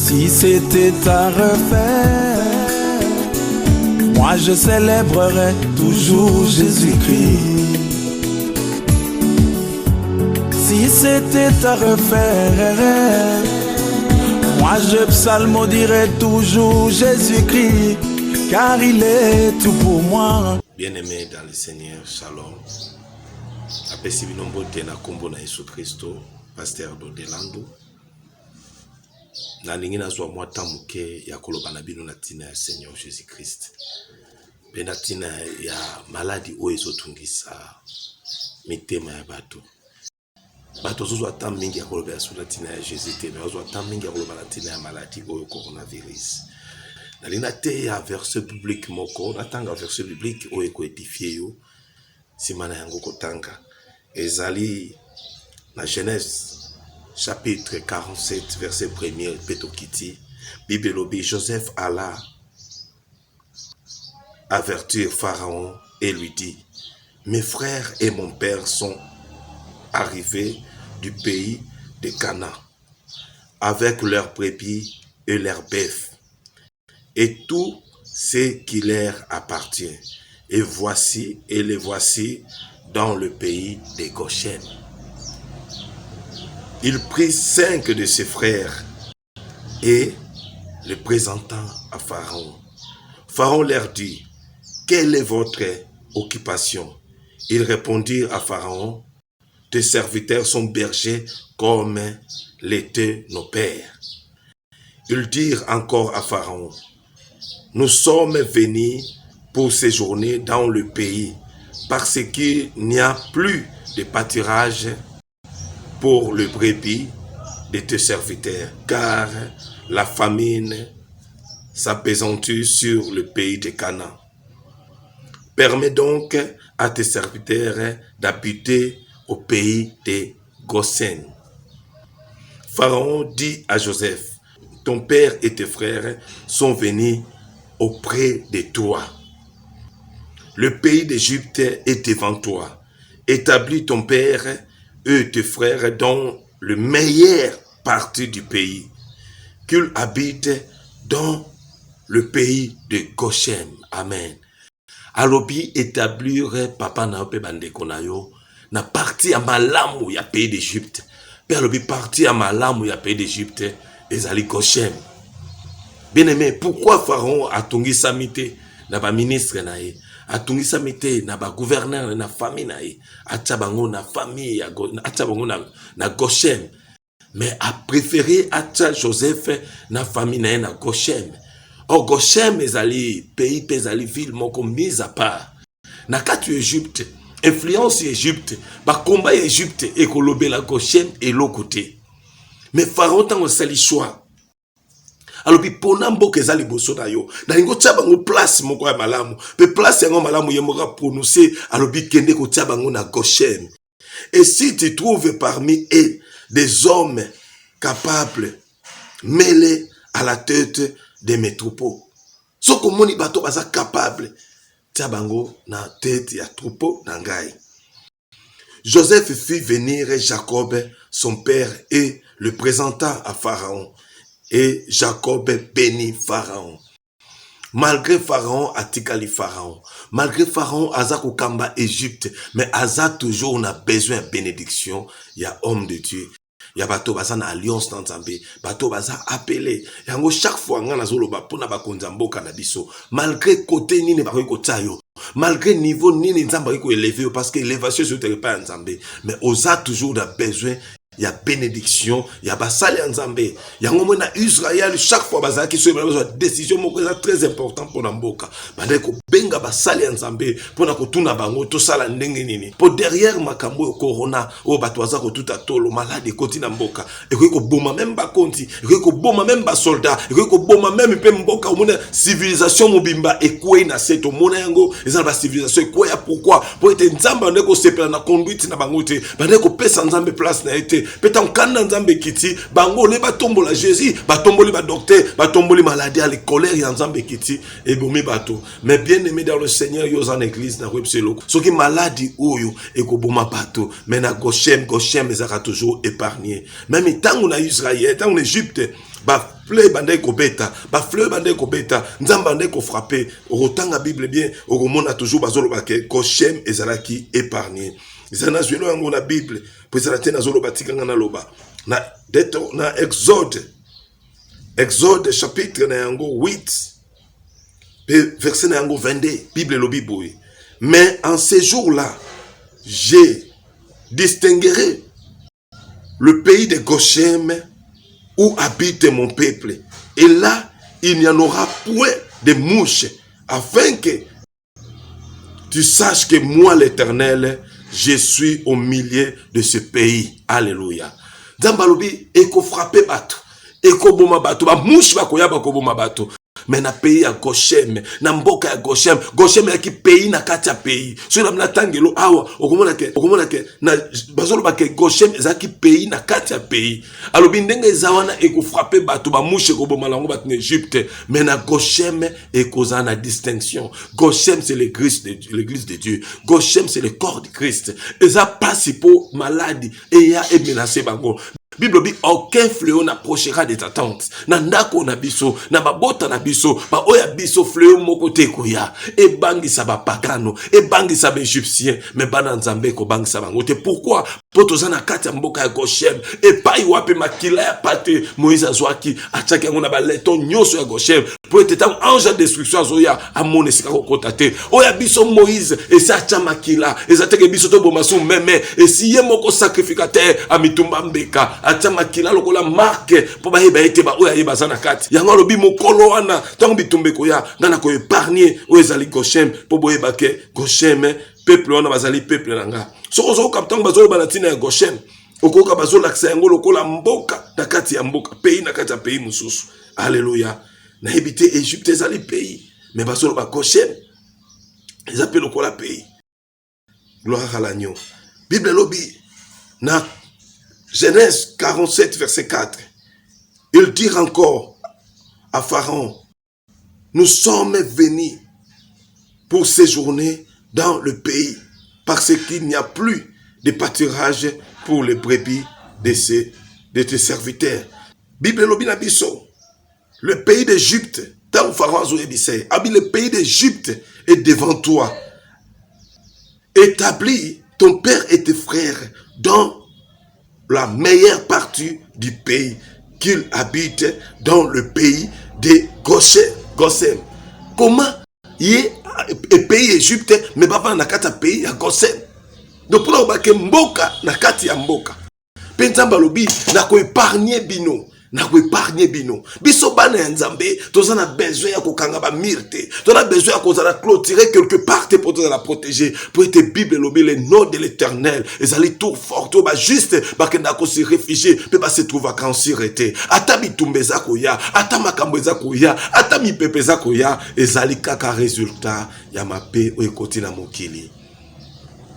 Si c'était à refaire, moi je célébrerais toujours Jésus-Christ. Si c'était à refaire, moi je psalmodierais toujours Jésus-Christ, car il est tout pour moi. Bien-aimé dans le Seigneur, shalom. Apesi binombo tena kombo na Yesu Kristo, pasteur Dodelando. Na lingi na zwa mwa tamuke ya koloba na bino na tina ya Seigneur Jésus Christ. Pe na tina ya maladi oyo ezotungisa mitema ya bato. Bato zozwa ata mingi ya koloba ya sula tina ya Jésus te, mais ozwa ata mingi ya koloba na tina ya maladi oyo coronavirus. Na lina te ya verset biblique moko, natanga verset biblique oyo ekoedifie yo, simana yango kotanga. Ezali na Genèse chapitre 47 verset 1er petokiti. Bible lobi Joseph alla avertir Pharaon et lui dit: mes frères et mon père sont arrivés du pays de Canaan avec leurs brebis et leurs bœufs et tout ce qui leur appartient. Et les voici dans le pays de Goshen. Il prit 5 de ses frères et les présenta à Pharaon. Pharaon leur dit: quelle est votre occupation? Ils répondirent à Pharaon: tes serviteurs sont bergers comme l'étaient nos pères. Ils dirent encore à Pharaon: nous sommes venus pour séjourner dans le pays, parce qu'il n'y a plus de pâturage pour le brebis de tes serviteurs, car la famine s'appesantit sur le pays de Canaan. Permets donc à tes serviteurs d'habiter au pays de Goshen. Pharaon dit à Joseph: ton père et tes frères sont venus auprès de toi. Le pays d'Égypte est devant toi. Établis ton père et tes frères dans le meilleur parti du pays, qu'ils habitent dans le pays de Goshen. Amen. Alobi établir papa na ope bandeko na yo na parti ya malamu ya pays d'Égypte. Pe alobi parti ya malamu ya pays d'Égypte ezali Goshen. Bien aimé, pourquoi Pharaon a tungisa mite na ba ministre na ye, a tungisa mite na ba gouverneur na famille na ye, acha bango na famille ya acha bango na Goshen, mais a préféré acha Joseph na famille na ye na Goshen. Or Goshen ezali pays ezali ville moko mise à part. Na kati Égypte, influence Égypte, ba combat Égypte ekolobela Goshen et l'autre côté. Mais Pharaon tango sali choix. Alors puis pona mboka ezali boso na yo, na lingo tia bango place moko ya malamu, pe place yango malamu yemoka prononcer alors puis kende ko tia bango na Goshen. Et si tu trouves parmi eux des hommes capables, mêlés à la tête de mes troupeaux. So komoni bato baza capable, tia bango na tête ya troupeau na ngai. Joseph fit venir Jacob, son père, et le présenta à Pharaon. Et Jacob bénit Pharaon. Malgré Pharaon, atikali Pharaon. Malgré Pharaon, aza kokamba Égypte, mais aza toujours na besoin de bénédiction. Il y a homme de Dieu. Il y a bato baza na alliance dans Nzambe, bato baza appelé. Yango chaque fois ngana zoloba pona bakonza mboka na biso. Malgré côté nini ba ko tayo. Malgré niveau nini Nzambe ko élever parce que l'élévation sur terre pas Nzambe, mais osa toujours da besoin. Il y a bénédiction, il y a basali Nzambe. Yango mona Israël chaque fois baza ki so ba décision moko très important pour mboka. Bande ko benga basali Nzambe pona ko tuna bango to sala ndenge nini. Po derrière makambo corona o bato baza ko tuta tolo malade koti na mboka. E ko boma même ba konti, e ko boma même ba soldat, e ko boma même pe mboka mona civilisation mobimba ekwe na seto mona yango eza ba civilisation ekwe ya pourquoi? Po ete Nzambe ndeko sepela na conduite na bango te. Bande ko pesa Nzambe place na ete Petan kanda Nzambe kiti, bango le batombo la Jésus, batomboli ba docteur, batomboli maladie à la colère ya Nzambe kiti, et bomi bato. Mais bien aimé dans le Seigneur, yo en église na webselo. Ce qui maladie oyo et ko boma bato, mais na Goshen ezaka toujours épargné. Même tant on a Israël, tant on Égypte, bah fleur bande kobeta, ba fleur bande kobeta, nzamba bande ko frapper, otanga Bible bien, okomona toujours bazolo bake Goshen ezalaki épargné. Zana zwelo yango na Bible, pour ezalate na zolo batikanga na loba. Na Exode chapitre na yango 8 verset na yango 22, Bible lobi boy. Mais en ces jours-là, j'ai distingué le pays de Goshen où habite mon peuple. Et là, il n'y en aura point de mouches, afin que tu saches que moi, l'Éternel, je suis au milieu de ce pays. Alléluia. Zambalobi, eko frappe bato, eko boma bato, ba mouche ba koya ba ko boma bato. Mais na pays ya Goshen, na mboka ya Goshen, Goshen ya ki pays na kati ya pays. So na mnatangelo awa, okomona ke na bazolo ba ke Goshen za ki pays na kati ya pays. Alobi ndenge ezawana eko frapper bato ba mouche ko boma lango bato en Égypte, mais na Goshen eko za na distinction. Goshen c'est l'église de Dieu. Goshen c'est le corps de Christ. Eza principaux maladies et ya e menacé bango. Bible dit aucun fléau n'approchera de ta tente. Nandako na biso, na babota na biso, ba oya biso fléau moko te koya. E bangi sa ba pagano, e bangi sa ba égyptien, mais bana nzambe ko bangi sa bango te. Pourquoi? Poto na kati ya mboka ya Goshen, e pai wape makila ya pate Moïse azwaki, ataki yango na ba leton nyoso ya Goshen. Pour être un ange de destruction azoya amone sika ko kotate. Oya biso Moïse et sa chamakila, et sa teke biso to bomasu meme, et si ye moko sacrificateur amitumba mbeka. Atama kila lokola marque po ba yeba ete ba oya yeba zana kati yango lobi mokolo wana tango bitumbe ko ya ngana ko épargner o ezali Goshen po boyeba ke Goshen peuple wana bazali peuple nanga so ozo kaptango bazolo banatina ya Goshen okoka bazolo aksa yango lokola mboka na kati ya mboka pays na kati ya pays mususu. Alléluia. Na habité Égypte ezali pays mais bazolo ba Goshen ezapelo lokola pays. Gloire à l'agneau. Bible lobi na Genèse 47, verset 4. Il dit encore à Pharaon, nous sommes venus pour séjourner dans le pays parce qu'il n'y a plus de pâturage pour les brebis de tes serviteurs. Bible lobina biso, le pays d'Égypte, tant Pharaon zoyebise, le pays d'Égypte est devant toi. Établis ton père et tes frères dans la meilleure partie du pays, qu'il habite dans le pays de Goshen. Comment il est pays Égypte, mais papa na kati pays ya Goshen. Donc pour que mboka na kati ya mboka. Pensamba lobi na ko épargner bino. Na ko épargner bino. Biso bana ya Nzambe, tozana besoin ya kokanga ba mirte. Tozana besoin ya kozala clôturer quelque part pour te la protéger. Pour être Bible lobi le nom de l'Éternel. Ezali tout fort, tout ba juste ba kenda ko se réfugier, pe ba se trouver en sûreté. Ata bitumbeza koya, ata makambo eza koya, ata mi pepeza koya, ezali kaka résultat ya mape o ekoti na mokili.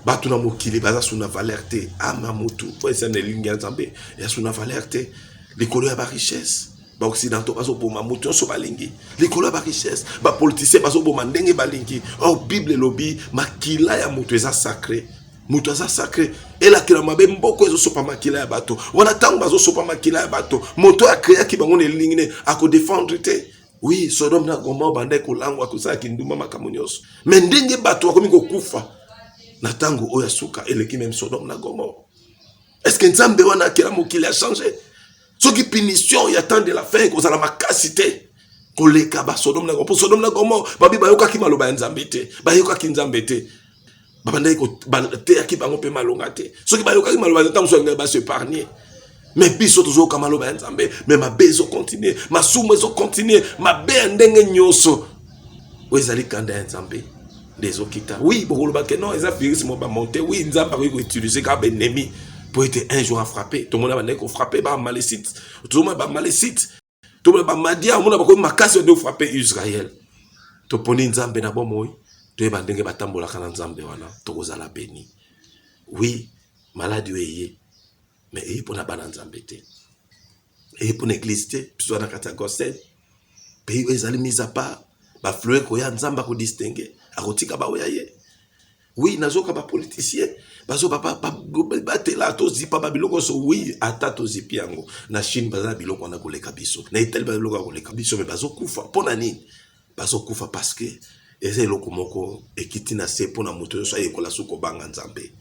Batu na mokili baza suna valeur te, ama mutu, po esa ne linga Nzambe, ya suna valeur te. L'école ya ba richesse, ba occidentaux bazo boma mutu so balingi. L'école ya ba richesse, ba politicien bazo boma ndenge balingi. Or Bible lobi makila ya mutu eza sacré. Mutu eza sacré. Et la kila mabe mboko ezo sopa makila ya bato. Wana tango bazo sopa makila ya bato. Moto a créé ki bango ne lingine ako défendre te. Oui, Sodome na Gomorrhe bande ko langwa ko sa kinduma makamunyoso. Mais ndenge bato akomi ko kufa. Na tango oya suka eleki même Sodome na Gomorrhe. Est-ce que Nzambe wana kila mokili a changé? Ce qui punition y attend de la fin qu'on a la macacité qu'on les kaba Sodome na Gomorrhe. Pour Sodome na Gomorrhe, babi bayoka ki maloba Nzambe te, bayoka ki Nzambe te. Babanda ko te aki bango pe malonga te. Ce qui bayoka ki maloba Nzambe so ba se épargner. Mais biso tozo ka maloba Nzambe, mais ma bezo continuer, ma sumo zo continuer, ma be ndenge nyoso. Wezali kanda Nzambe. Des okita. Oui, bokolo ba ke non, eza firisme ba monter. Oui, Nzambe ko utiliser ka ennemi. Pour être un jour à frapper, tout le monde a frappé, bah malécite, tout le monde a malécite, tout le monde a madia, tout le monde a cassé de frapper Israël. To poni Nzambe na bomoi, to eba ndenge batambola kana Nzambe wana, to kozala béni. Oui, malade weye, mais et pour na bana Nzambe te. Et pour l'église te, puis na kata Goshen, pays ezali mise à part, ba fleur ko ya Nzamba ko distinguer, akotika ba oyaye. Oui, nazoka ba politicien. Bazo papa batela to zipa ba biloko so oui ata to zipiango. Na Chine baza biloko na koleka biso. Na Italie ba biloko koleka biso mais bazo kufa. Pona nini? Bazo kufa parce que eza eloko moko ekiti na se pona moto so ayekola suko banga nzambe.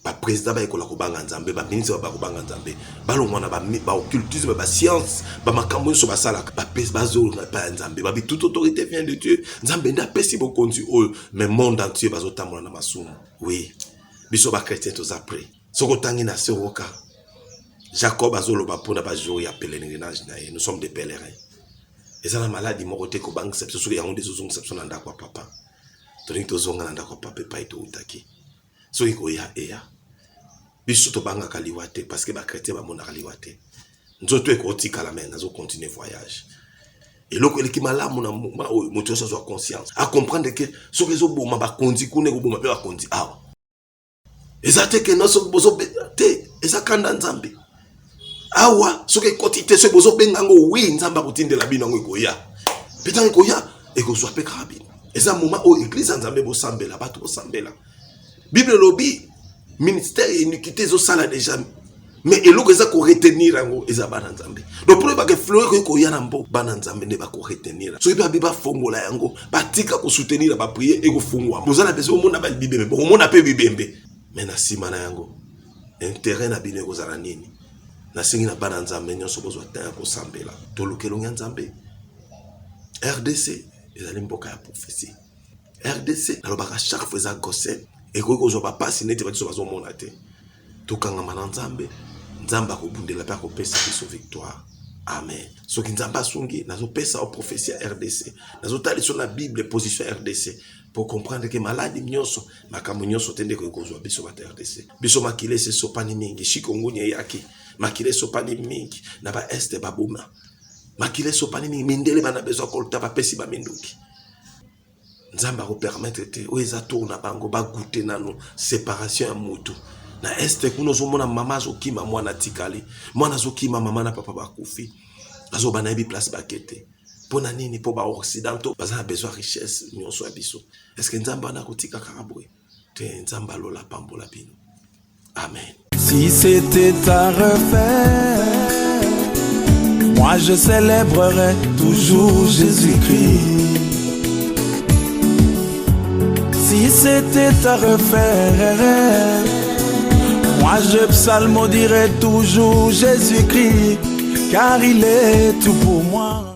Ba président ba ekola ko banga nzambe, ba ministre ba ko banga nzambe. Ba longwana ba occultisme ba science, ba makambo so ba sala ba pes bazo na ba nzambe. Ba toute autorité vient de Dieu. Nzambe nda pesi bo konzi o mais monde entier bazo tamona na masumu. Oui. Biso ba chrétien to après. Soko tangi na se roka. Jacob azolo ba pona ba jour ya pèlerinage na ye. Nous sommes des pèlerins. Et ça la maladie mo côté ko banga sepso so ya onde zo sepso na ndako papa. Toni to zonga na ndako papa pa ito utaki. So iko ya eya. Biso to banga kaliwate parce que ba chrétien ba mona kaliwate. Nzoto eko tika la main nazo continuer voyage. Et loko eliki malamu na moto so soit conscience. À comprendre que so kezo boma ba kondi kune ko boma pe ba kondi awa. Ezate ke no so bozo te ezakanda nzambe. Awa so ke kotite so bozo bengango wi nzamba kutindela bino ngo ikoya. Petango ikoya eko so pe karabine. Eza moment o église nzambe bo sambela bato bo sambela. Bible lobi ministère et iniquité zo sala déjà mais eloko eza ko retenir ngo eza bana nzambe. Donc pour ba ke fleur ko yana mbo bana nzambe ne ba ko retenir. So ba biba fongola yango batika ko soutenir ba prier et ko fungwa. Bozala beso mona ba bibembe. Bo mona pe bibembe. Mais na simana yango intérêt na bino ko zala nini. Na singi na bana nzambe nyonso bozo atanga ko sambela. To lokelo nzambe. RDC ezali mboka ya prophétie. RDC alobaka chaque fois za gosse et ko zo ba passer nete ba zo mona te. To kanga mana nzambe nzamba ko bundela pa ko pesa biso victoire. Amen. So ki nzamba sungi nazo pesa au prophétie RDC. Nazo tali sur la Bible position RDC pour comprendre que maladie nyonso makambo nyonso tende ko zo biso ba RDC. Biso makile se sopani mingi shikongonya yaki. Makile sopani mingi na ba este babuma. Makile sopani mingi mindele bana bezo kolta ba pesi ba minduki. Nzamba ko permettre te o eza tourna bango ba goûter nano séparation ya mutu. Na este kuno zo mona mama zo kima mwana tikali. Mwana zo kima mama na papa bakufi. Azo bana bi place bakete. Pona nini po ba occidentaux baza besoin richesse nyonso abiso. Est-ce que nzamba na kotika karabwe? Te nzamba lola pambola bino. Amen. Si c'était à refaire, moi je célébrerai toujours Jésus-Christ. Si c'était à refaire, moi je psalmodierai toujours Jésus-Christ, car il est tout pour moi.